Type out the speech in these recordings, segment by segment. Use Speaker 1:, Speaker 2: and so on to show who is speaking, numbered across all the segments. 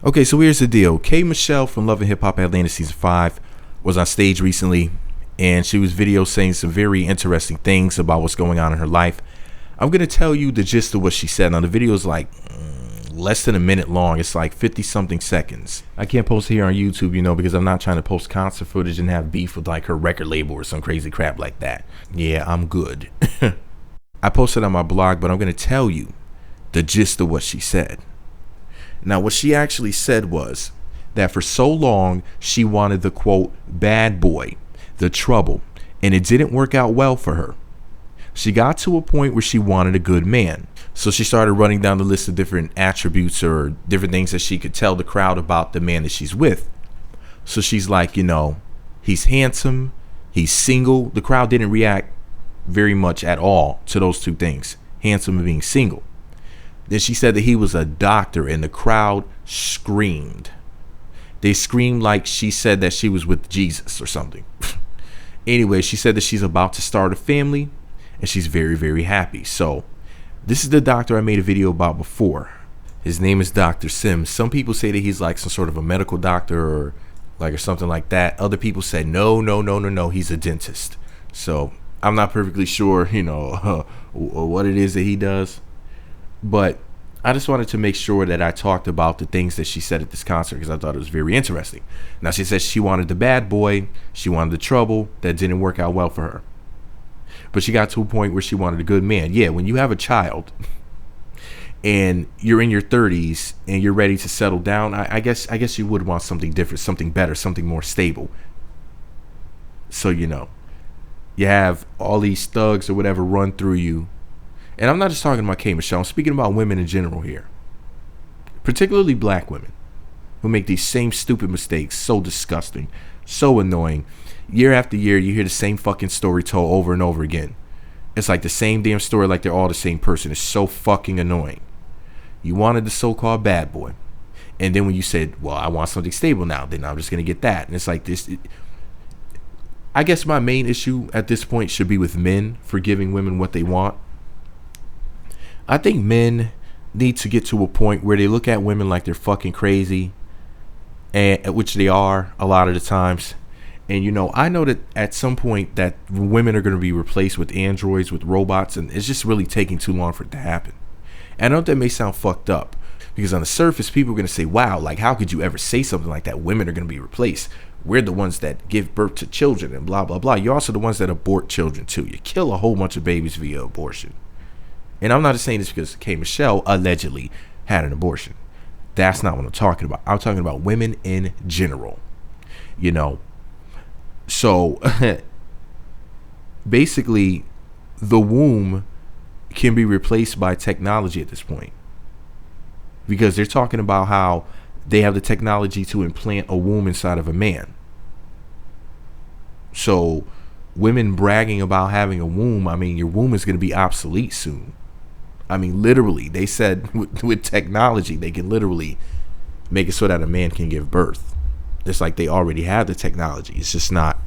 Speaker 1: Okay, so here's the deal. Michele from Love and Hip Hop Atlanta Season 5 was on stage recently, and she was video saying some very interesting things about what's going on in her life. I'm going to tell you the gist of what she said. Now, the video is like less than a minute long. It's like 50-something seconds. I can't post it here on YouTube, because I'm not trying to post concert footage and have beef with like her record label or some crazy crap like that. Yeah, I'm good. I posted on my blog, but I'm going to tell you the gist of what she said. Now, what she actually said was that for so long, she wanted the, quote, bad boy, the trouble, and it didn't work out well for her. She got to a point where she wanted a good man. So she started running down the list of different attributes or different things that she could tell the crowd about the man that she's with. So she's like, he's handsome, he's single. The crowd didn't react very much at all to those two things, handsome and being single. Then she said that he was a doctor, and the crowd screamed. They screamed like she said that she was with Jesus or something. Anyway, she said that she's about to start a family, and she's very, very happy. So this is the doctor I made a video about before. His name is Dr. Sims. Some people say that he's like some sort of a medical doctor or something like that. Other people say no, he's a dentist. So I'm not perfectly sure, what it is that he does. But I just wanted to make sure that I talked about the things that she said at this concert because I thought it was very interesting. Now, she said she wanted the bad boy. She wanted the trouble. That didn't work out well for her. But she got to a point where she wanted a good man. Yeah, when you have a child and you're in your 30s and you're ready to settle down, I guess you would want something different, something better, something more stable. So, you have all these thugs or whatever run through you. And I'm not just talking about Michele. I'm speaking about women in general here. Particularly black women who make these same stupid mistakes. So disgusting. So annoying. Year after year, you hear the same fucking story told over and over again. It's like the same damn story like they're all the same person. It's so fucking annoying. You wanted the so-called bad boy. And then when you said, well, I want something stable now, then I'm just going to get that. And it's like this. I guess my main issue at this point should be with men for giving women what they want. I think men need to get to a point where they look at women like they're fucking crazy, and which they are a lot of the times. And I know that at some point that women are going to be replaced with androids, with robots, and it's just really taking too long for it to happen. And I know that may sound fucked up because on the surface, people are going to say, wow, like how could you ever say something like that? Women are going to be replaced. We're the ones that give birth to children and blah, blah, blah. You're also the ones that abort children too. You kill a whole bunch of babies via abortion. And I'm not just saying this because Michele allegedly had an abortion. That's not what I'm talking about. I'm talking about women in general. So basically, the womb can be replaced by technology at this point. Because they're talking about how they have the technology to implant a womb inside of a man. So women bragging about having a womb, your womb is going to be obsolete soon. Literally, they said with technology, they can literally make it so that a man can give birth. It's like they already have the technology. It's just not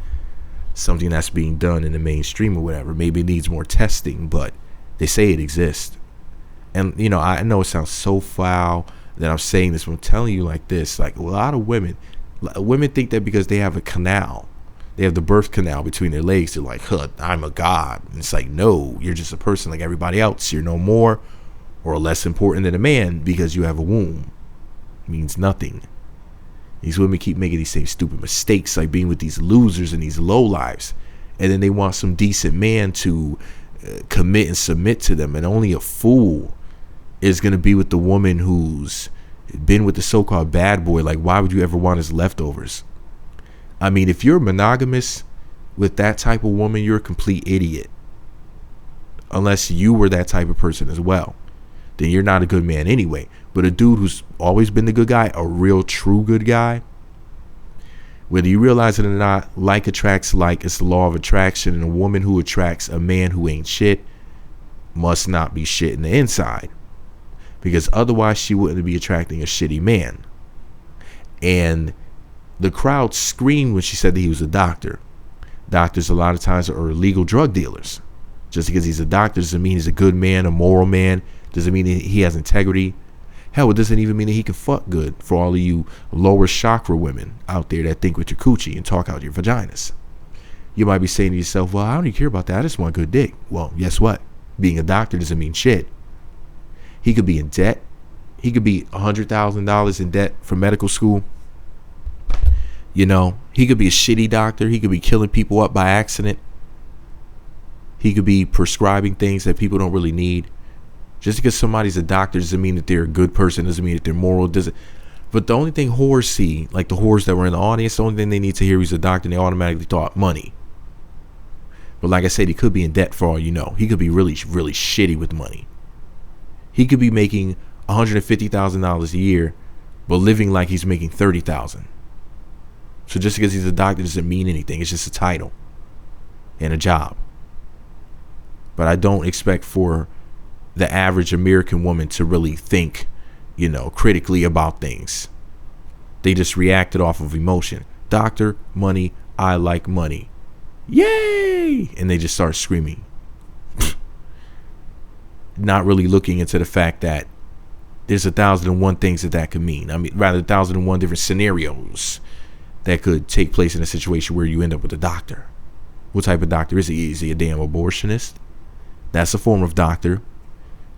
Speaker 1: something that's being done in the mainstream or whatever. Maybe it needs more testing, but they say it exists. And, I know it sounds so foul that I'm saying this, but I'm telling you like this. Like a lot of women think that because they have a canal, they have the birth canal between their legs, they're like, I'm a god. And it's like, no, you're just a person like everybody else. You're no more or less important than a man because you have a womb. It means nothing. These women keep making these same stupid mistakes, like being with these losers and these lowlives. And then they want some decent man to commit and submit to them. And only a fool is going to be with the woman who's been with the so-called bad boy. Like, why would you ever want his leftovers? If you're monogamous with that type of woman, you're a complete idiot. Unless you were that type of person as well. Then you're not a good man anyway. But a dude who's always been the good guy, a real true good guy, whether you realize it or not, like attracts like, it's the law of attraction. And a woman who attracts a man who ain't shit must not be shit in the inside. Because otherwise she wouldn't be attracting a shitty man. And the crowd screamed when she said that he was a doctor. Doctors a lot of times are illegal drug dealers. Just because he's a doctor doesn't mean he's a good man, a moral man. Doesn't mean he has integrity. Hell, it doesn't even mean that he can fuck good for all of you lower chakra women out there that think with your coochie and talk out your vaginas. You might be saying to yourself, well, I don't even care about that. I just want good dick. Well, guess what? Being a doctor doesn't mean shit. He could be in debt. He could be $100,000 in debt for medical school. You know, he could be a shitty doctor. He could be killing people up by accident. He could be prescribing things that people don't really need. Just because somebody's a doctor doesn't mean that they're a good person, doesn't mean that they're moral, doesn't. But the only thing whores see, like the whores that were in the audience, the only thing they need to hear is a doctor, and they automatically thought money. But like I said, he could be in debt for all you know. He could be really, really shitty with money. He could be making $150,000 a year, but living like he's making $30,000. So just because he's a doctor doesn't mean anything. It's just a title and a job. But I don't expect for the average American woman to really think, you know, critically about things. They just reacted off of emotion. Doctor, money, I like money. Yay! And they just start screaming. Not really looking into the fact that there's 1,001 things that could mean. I mean, rather 1,001 different scenarios that could take place in a situation where you end up with a doctor. What type of doctor is he? Is he a damn abortionist? That's a form of doctor.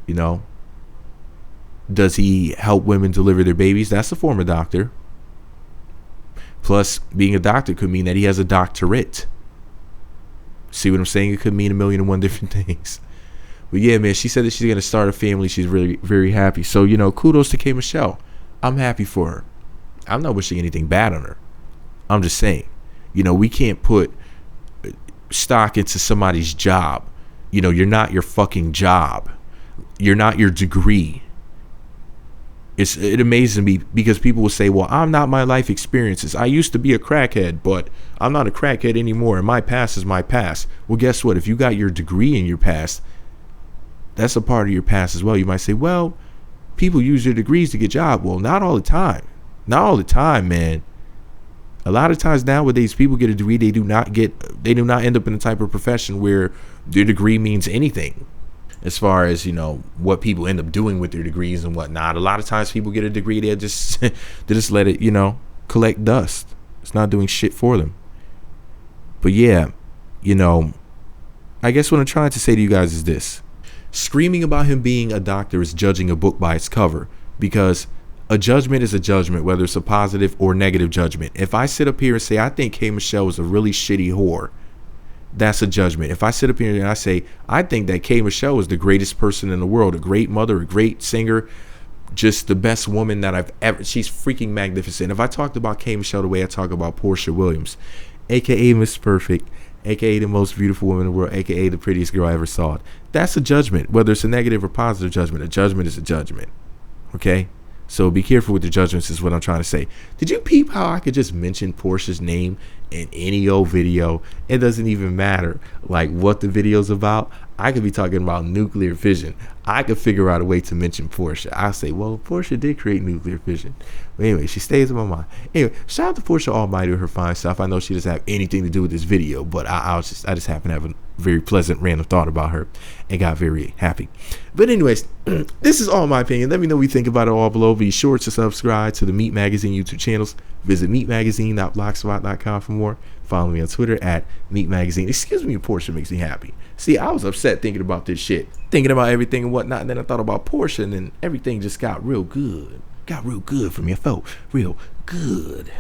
Speaker 1: You know, does he help women deliver their babies? That's a form of doctor. Plus, being a doctor could mean that he has a doctorate. See what I'm saying? It could mean 1,000,001 different things. But yeah, man, she said that she's going to start a family. She's really very happy. So, you know, kudos to K. Michele. I'm happy for her. I'm not wishing anything bad on her. I'm just saying, you know, we can't put stock into somebody's job. You know, you're not your fucking job. You're not your degree. It amazes me because people will say, well, I'm not my life experiences. I used to be a crackhead, but I'm not a crackhead anymore. And my past is my past. Well, guess what? If you got your degree in your past, that's a part of your past as well. You might say, well, people use their degrees to get jobs. Well, not all the time. Not all the time, man. A lot of times nowadays, people get a degree. They do not end up in the type of profession where their degree means anything. As far as, you know, what people end up doing with their degrees and whatnot. A lot of times people get a degree, they just let it, you know, collect dust. It's not doing shit for them. But yeah, you know, I guess what I'm trying to say to you guys is this. Screaming about him being a doctor is judging a book by its cover, because a judgment is a judgment, whether it's a positive or negative judgment. If I sit up here and say I think K. Michele is a really shitty whore, that's a judgment. If I sit up here and I say I think that K. Michele is the greatest person in the world, a great mother, a great singer, just the best woman that I've ever, she's freaking magnificent. If I talked about K. Michele the way I talk about Portia Williams, aka Miss Perfect, aka the most beautiful woman in the world, aka the prettiest girl I ever saw, that's a judgment. Whether it's a negative or positive judgment, a judgment is a judgment. Okay? So be careful with the judgments is what I'm trying to say. Did you peep how I could just mention Portia's name in any old video? It doesn't even matter like what the video's about. I could be talking about nuclear fission. I could figure out a way to mention Portia. I'll say, well, Portia did create nuclear fission. But anyway, she stays in my mind. Anyway, shout out to Portia Almighty with her fine stuff. I know she doesn't have anything to do with this video, but I just happen to have a very pleasant random thought about her and got very happy. But anyways, this is all my opinion. Let me know what you think about it all below. Be sure to subscribe to the Meat Magazine YouTube channels. Visit meatmagazine.blogspot.com for more. Follow me on Twitter at Meat Magazine. Excuse me if Portia makes me happy. See, I was upset thinking about this shit, thinking about everything and whatnot, and then I thought about Portia, and then everything just got real good. Got real good for me. I felt real good.